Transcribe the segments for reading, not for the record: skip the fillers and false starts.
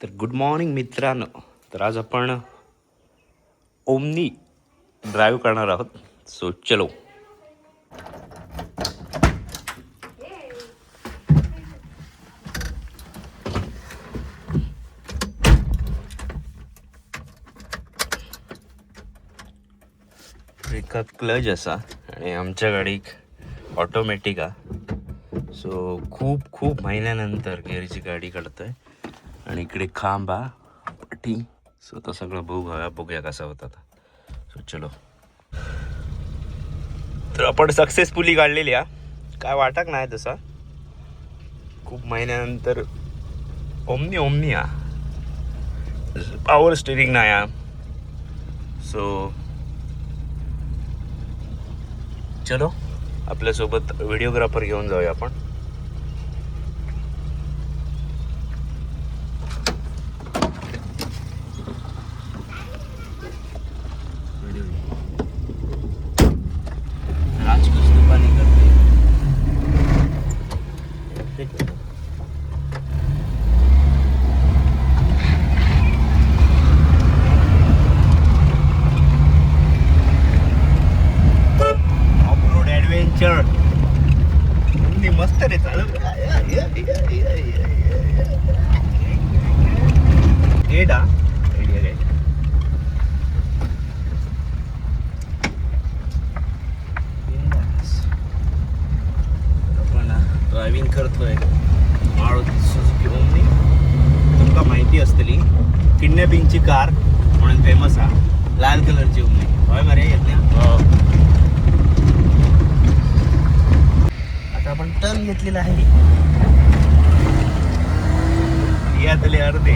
तर good morning मित्रांनो. तर आज आपण ओमनी ड्राईव्ह करणार आहोत. सो चलो. एका क्लच असा आणि आमच्या गाडीक ऑटोमॅटिक आ. सो खूप खूप महिन्यानंतर गिअरची गाडी काढतोय. आणि इकडे खांबा पाठी. सो तो सगळं बघूया कसा होता. सो चलो. तर आपण सक्सेसफुली काढलेली आ. काय वाटत नाही तसा. खूप महिन्यानंतर ओमनी आ. पॉवर स्टिअरिंग नाही आ. सो चलो आपल्यासोबत व्हिडिओग्राफर घेऊन जाऊया आपण. मस्त रे चालू आपण ड्रायव्हिंग करतोय मारुती सुझुकी ओमनी. तुमका माहिती असतली किडनॅपिंगची कार म्हणून फेमस हा. लाल कलरची ओमनी होय मरे येत नाही. आपण टर्न घेतलेला आहे. यातले अर्धे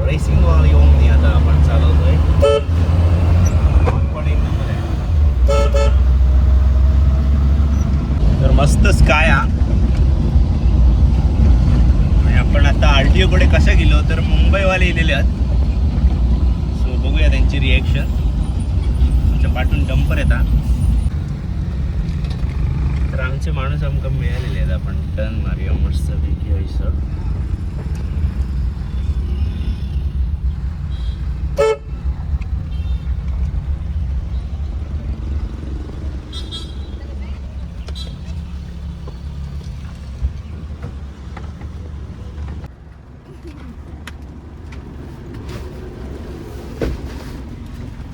रेसिंग वाली ओमनी आता आपण चालवतोय. पण एक नंबर आहे. तर मस्त स्काय हा. आणि आपण आता RTO कडे कशा गेलो तर मुंबईवाले इलेले आहेत. सो बघूया त्यांची रिएक्शन. आमच्या पाठून डंपर येतात. तर आमचे माणूस आमका मिळालेले आहेत. आपण टर्न मारूया मस्त पैकी ऐसं.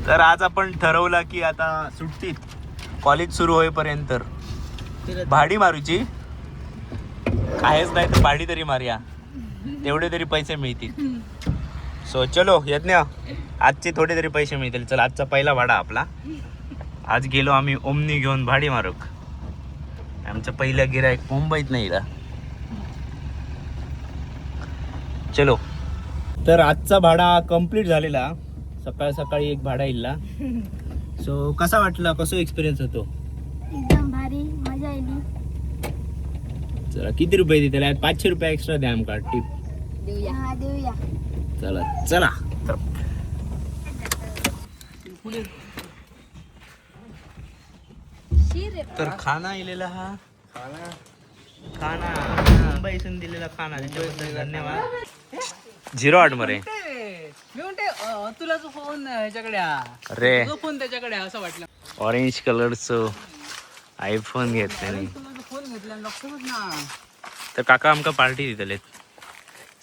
तर आज आपण ठरवलं की आता सुट्टीत कॉलेज सुरू होईपर्यंत भाडी मारूची. काहीच नाही तर भाडी तरी मारूया. तेवढे तरी पैसे मिळतील. सो चलो यज्ञ आजचे थोडे तरी पैसे मिळतील. चल आजचा पहिला भाडा आपला. आज गेलो आम्ही ओमनी घेऊन भाडी मारूक. आमचं पहिल्या गिऱ्हाईक मुंबईत नाही का. चलो. तर आजचा भाडा कंप्लीट झालेला. सकाळी एक भाडा इल्ला. सो कसा वाटला. कसो एक्सपिरियन्स होतो. एकदम भारी मजा आली. चला किती रुपये देते. 500 रुपये एक्स्ट्रा द्या आमका टिप. देऊया. चला चला. तर खाना इलेला हा. खाना मुंबईतून दिलेला खाना त्याच्याबद्दल धन्यवाद. 08 मरे तुला जो फोन ह्याच्याकडे अरे फोन त्याच्याकडे असं वाटलं. ऑरेंज कलरचं आयफोन घेतल्याने. फोन घेतला लक्षच ना. तर काका आमका पार्टी दिलेत.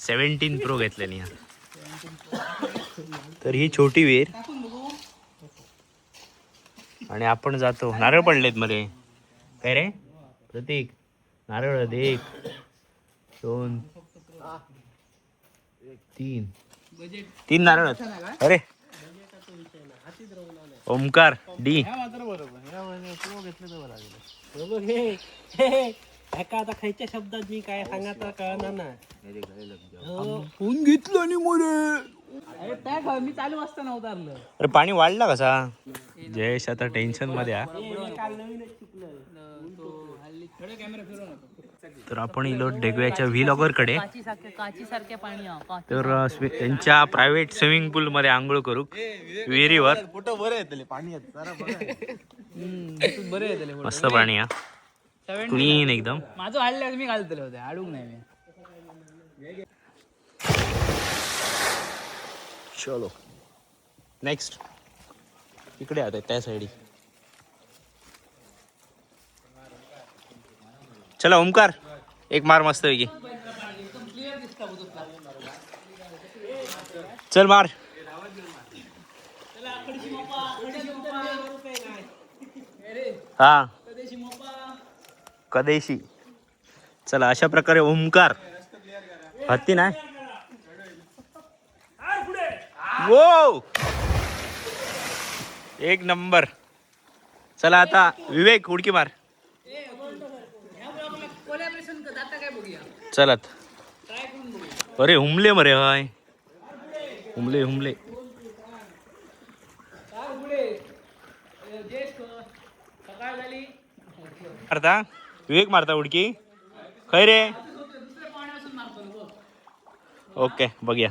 17 Pro घेतल्याने. तर ही छोटी वेर. आणि आपण जातो. नारळ पडलेत मरे. काय रे प्रतीक. नारळ 1 2 3 नारळ. अरे ओमकार डी. आता खायच्या शब्दात मी काय सांगायचं कळणार ना. फोन घेतलं आणि मोरे मी चालू असताना उतारलं. अरे पाणी वाढला कसा. जयेश आता टेन्शन मध्ये आहे. तर आपण इलो डेगव्याच्या व्हीलॉगर कडे. तर त्यांच्या प्रायव्हेट स्विमिंग पूल मध्ये आंघोळ करू विहिरीवर. मस्त पाणी हा. क्लीन एकदम. माझं हाडल्यास मी घालतले होते. अडूक नाही मी. चलो नेक्स्ट इकडे आता त्या साईडी. चला ओमकार एक मार मस्त पैकी. चल मार. हा कदेशी. चला अशा प्रकारे ओमकार हत्ती नाही. वो एक नंबर. चला आता विवेक उडकी मार. चलत अरे हुमले मरे हाय हुमले हुमले. मारता विवेक मारता उडकी खै रे. ओके बघूया.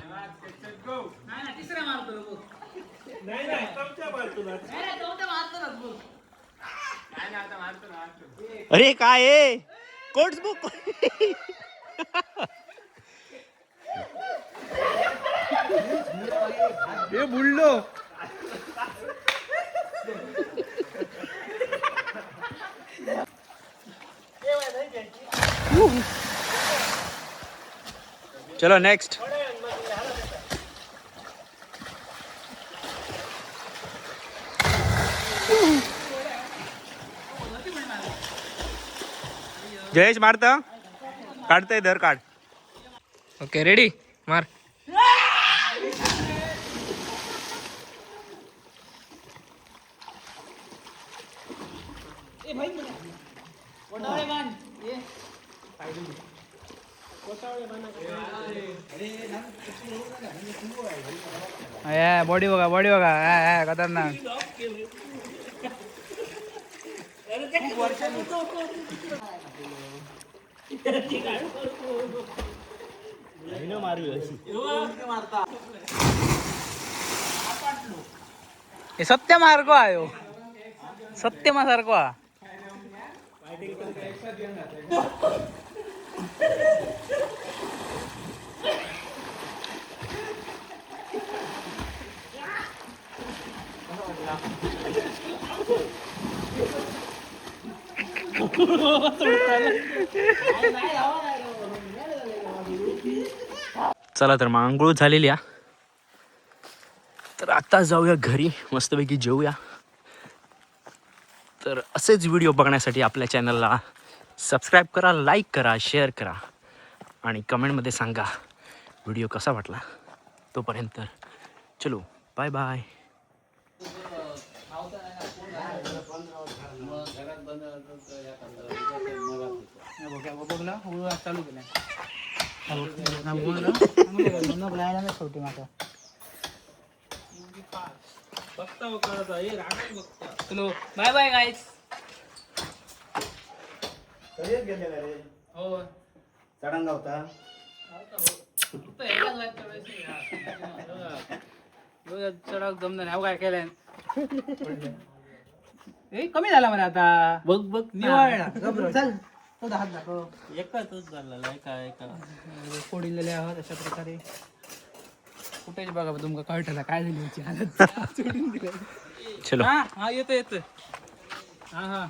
अरे काय आहे कोट्स बुक. हे बुडलो. चलो नेक्स्ट. जयेश मारता काढतंय धर काढ. ओके रेडी मार. बॉडी बघा खतरनाक. हे सत्य मार्ग आयो सत्य मा सारखो. चला तर मग आंघोळ झालेली आहे. तर आता जाऊया घरी मस्तपैकी जेवूया. तर असेच व्हिडिओ बघण्यासाठी आपल्या चॅनलला सबस्क्राईब करा, लाईक करा, शेअर करा आणि कमेंटमध्ये सांगा व्हिडिओ कसा वाटला. तोपर्यंत चलो बाय बाय. चालू केला चलो बाय बाय गाईस. हो चढंगा होता. चढाक जमणार नाही. काय केलंय कमी झाला मला आता. बघ बघ निवाळला. चल तो हात दाखव. एकच झालेला काय फोडलेले आहात अशा प्रकारे. कुठेच बघा तुमका कळटला काय झाली हालत. सोडून दिलं. चलो हा येतो. हा हा